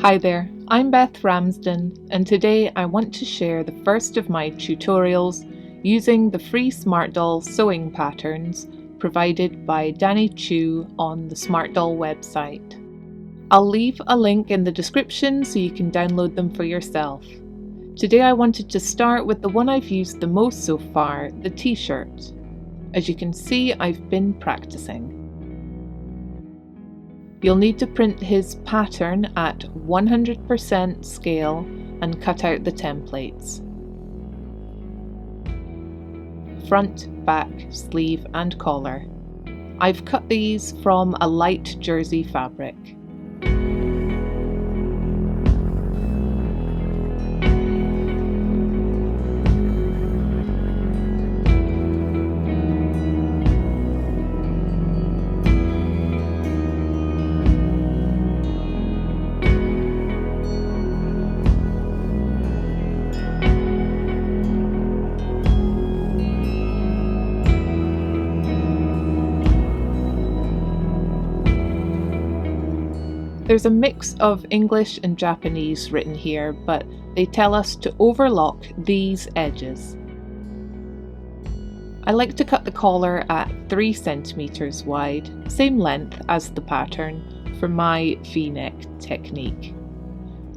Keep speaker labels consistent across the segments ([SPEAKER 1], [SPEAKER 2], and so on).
[SPEAKER 1] Hi there, I'm Beth Ramsden, and today I want to share the first of my tutorials using the free SmartDoll sewing patterns provided by Danny Chu on the SmartDoll website. I'll leave a link in the description so you can download them for yourself. Today I wanted to start with the one I've used the most so far, the t-shirt. As you can see, I've been practicing. You'll need to print his pattern at 100% scale and cut out the templates. Front, back, sleeve and collar. I've cut these from a light jersey fabric. There's a mix of English and Japanese written here, but they tell us to overlock these edges. I like to cut the collar at 3 centimeters wide, same length as the pattern, for my V-neck technique.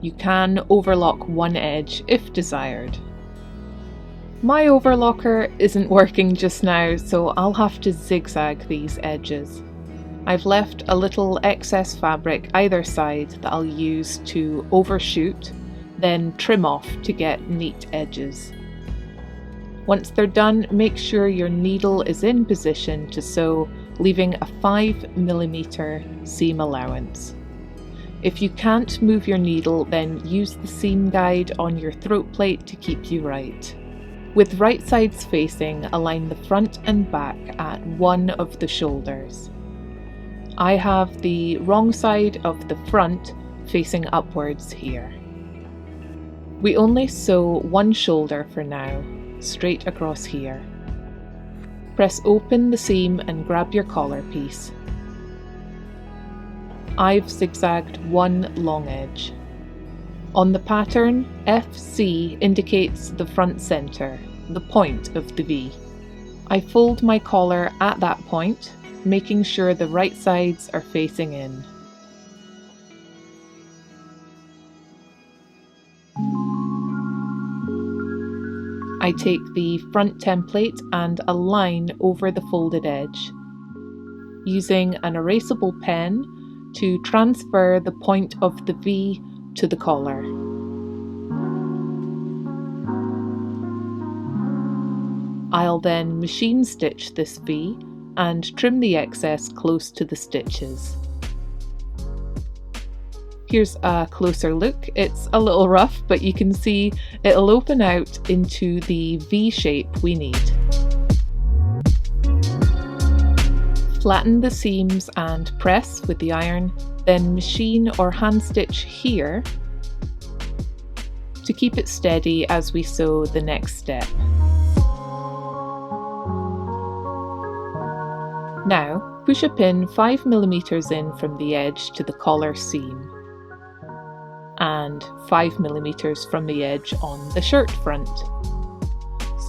[SPEAKER 1] You can overlock one edge if desired. My overlocker isn't working just now, so I'll have to zigzag these edges. I've left a little excess fabric either side that I'll use to overshoot, then trim off to get neat edges. Once they're done, make sure your needle is in position to sew, leaving a 5mm seam allowance. If you can't move your needle, then use the seam guide on your throat plate to keep you right. With right sides facing, align the front and back at one of the shoulders. I have the wrong side of the front facing upwards here. We only sew one shoulder for now, straight across here. Press open the seam and grab your collar piece. I've zigzagged one long edge. On the pattern, FC indicates the front center, the point of the V. I fold my collar at that point, making sure the right sides are facing in. I take the front template and a line over the folded edge, using an erasable pen to transfer the point of the V to the collar. I'll then machine stitch this V and trim the excess close to the stitches. Here's a closer look. It's a little rough, but you can see it'll open out into the V shape we need. Flatten the seams and press with the iron, then machine or hand stitch here to keep it steady as we sew the next step. Now, push a pin 5mm in from the edge to the collar seam and 5mm from the edge on the shirt front.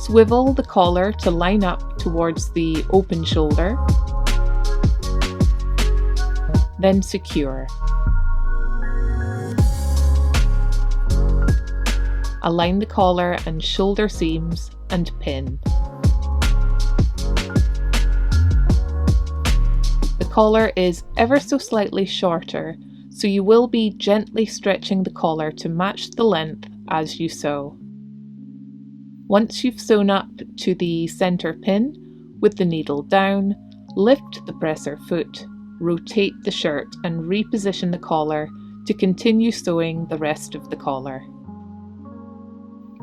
[SPEAKER 1] Swivel the collar to line up towards the open shoulder, then secure. Align the collar and shoulder seams and pin. The collar is ever so slightly shorter, so you will be gently stretching the collar to match the length as you sew. Once you've sewn up to the center pin, with the needle down, lift the presser foot, rotate the shirt and reposition the collar to continue sewing the rest of the collar.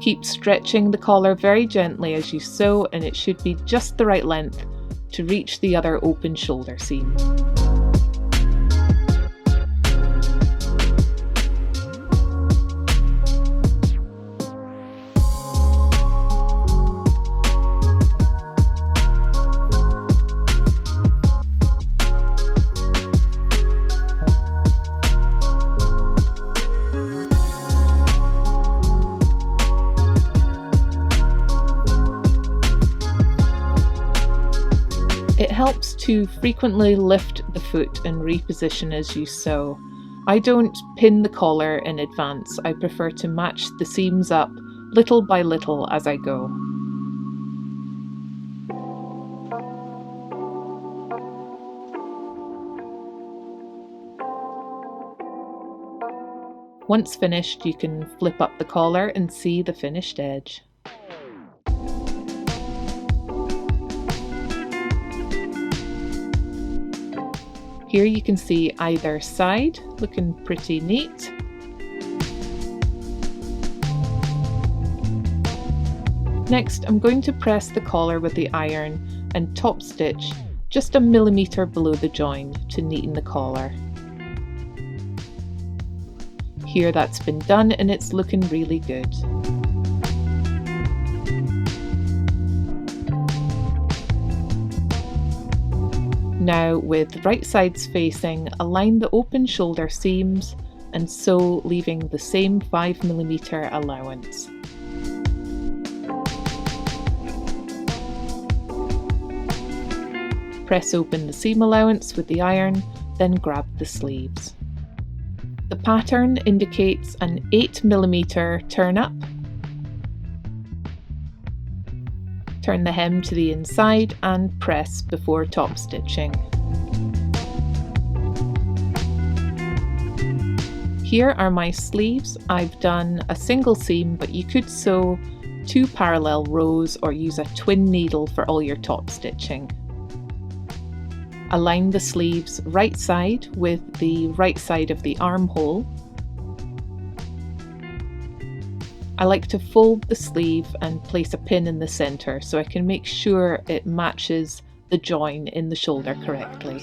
[SPEAKER 1] Keep stretching the collar very gently as you sew, and it should be just the right length to reach the other open shoulder seam. It helps to frequently lift the foot and reposition as you sew. I don't pin the collar in advance, I prefer to match the seams up little by little as I go. Once finished, you can flip up the collar and see the finished edge. Here you can see either side, looking pretty neat. Next, I'm going to press the collar with the iron and top stitch just 1 millimeter below the join to neaten the collar. Here that's been done and it's looking really good. Now, with right sides facing, align the open shoulder seams and sew, leaving the same 5mm allowance. Press open the seam allowance with the iron, then grab the sleeves. The pattern indicates an 8mm turn up. Turn the hem to the inside and press before top stitching. Here are my sleeves. I've done a single seam, but you could sew 2 parallel rows or use a twin needle for all your top stitching. Align the sleeves right side with the right side of the armhole. I like to fold the sleeve and place a pin in the center so I can make sure it matches the join in the shoulder correctly.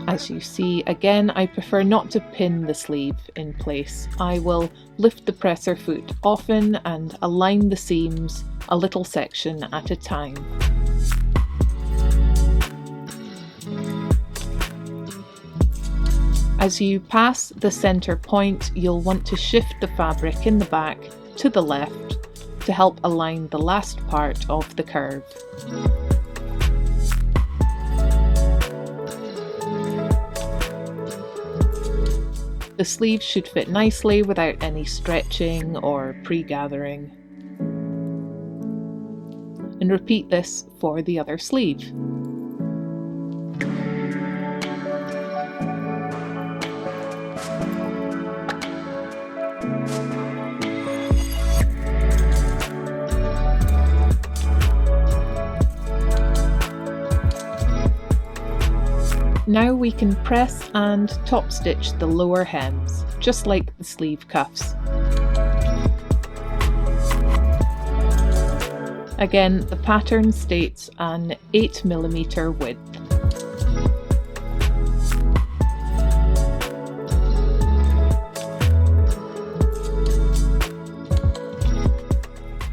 [SPEAKER 1] As you see, again, I prefer not to pin the sleeve in place. I will lift the presser foot often and align the seams a little section at a time. As you pass the center point, you'll want to shift the fabric in the back to the left to help align the last part of the curve. The sleeves should fit nicely without any stretching or pre-gathering. And repeat this for the other sleeve. Now we can press and top stitch the lower hems, just like the sleeve cuffs. Again, the pattern states an 8mm width.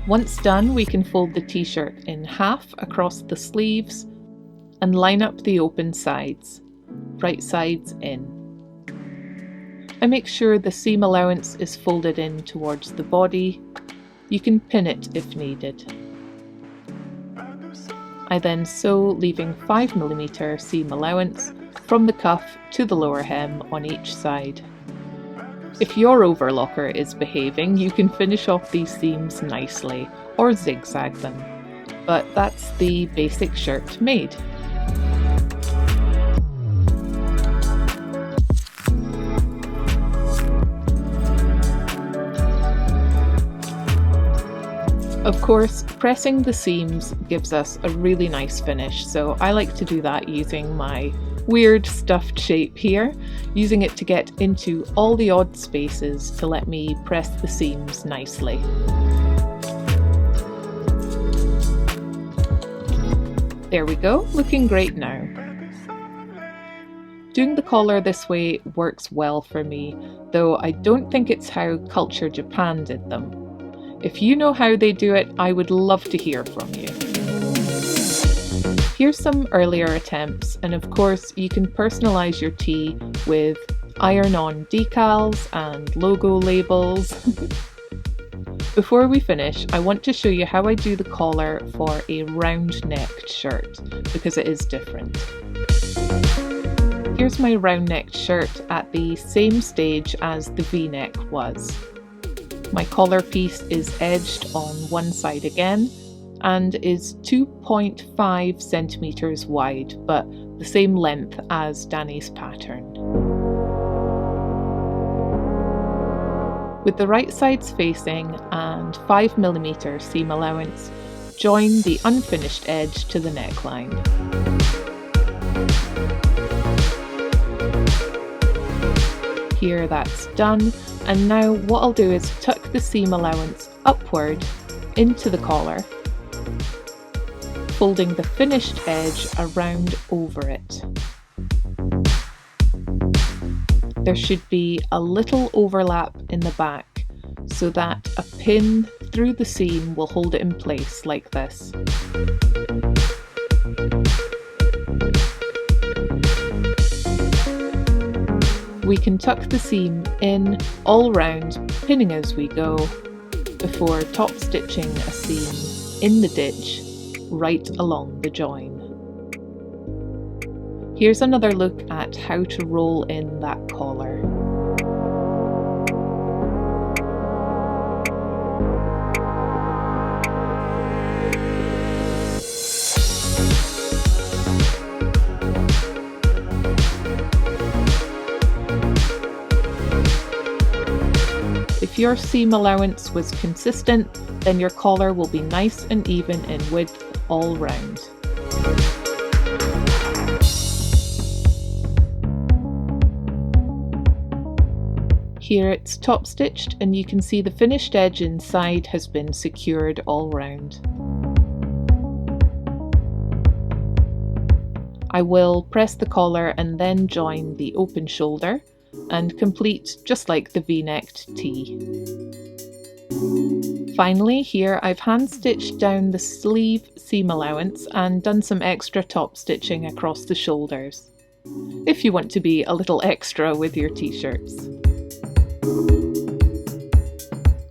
[SPEAKER 1] Once done, we can fold the t-shirt in half across the sleeves and line up the open sides. Right sides in. I make sure the seam allowance is folded in towards the body. You can pin it if needed. I then sew, leaving 5mm seam allowance from the cuff to the lower hem on each side. If your overlocker is behaving, you can finish off these seams nicely or zigzag them, but that's the basic shirt made. Of course, pressing the seams gives us a really nice finish, so I like to do that using my weird stuffed shape here, using it to get into all the odd spaces to let me press the seams nicely. There we go, looking great now. Doing the collar this way works well for me, though I don't think it's how Culture Japan did them. If you know how they do it, I would love to hear from you. Here's some earlier attempts, and of course you can personalise your tee with iron on decals and logo labels. Before we finish, I want to show you how I do the collar for a round-necked shirt, because it is different. Here's my round-necked shirt at the same stage as the V-neck was. My collar piece is edged on one side again and is 2.5 centimeters wide, but the same length as Danny's pattern. With the right sides facing and 5mm seam allowance, join the unfinished edge to the neckline. Here that's done, and now what I'll do is tuck the seam allowance upward into the collar, folding the finished edge around over it. There should be a little overlap in the back so that a pin through the seam will hold it in place like this. We can tuck the seam in all round, pinning as we go, before top stitching a seam in the ditch right along the join. Here's another look at how to roll in that collar. If your seam allowance was consistent, then your collar will be nice and even in width all round. Here it's top stitched and you can see the finished edge inside has been secured all round. I will press the collar and then join the open shoulder and complete just like the V-necked tee. Finally, here I've hand stitched down the sleeve seam allowance and done some extra top stitching across the shoulders, if you want to be a little extra with your t-shirts.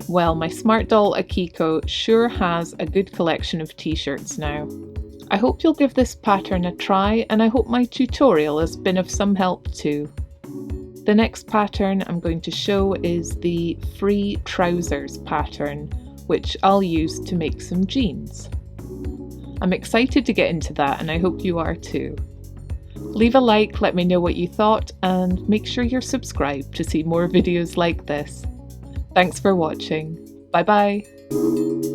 [SPEAKER 1] Well, my Smart Doll Akiko sure has a good collection of t-shirts now. I hope you'll give this pattern a try, and I hope my tutorial has been of some help too. The next pattern I'm going to show is the free trousers pattern, which I'll use to make some jeans. I'm excited to get into that, and I hope you are too. Leave a like, let me know what you thought, and make sure you're subscribed to see more videos like this. Thanks for watching. Bye bye!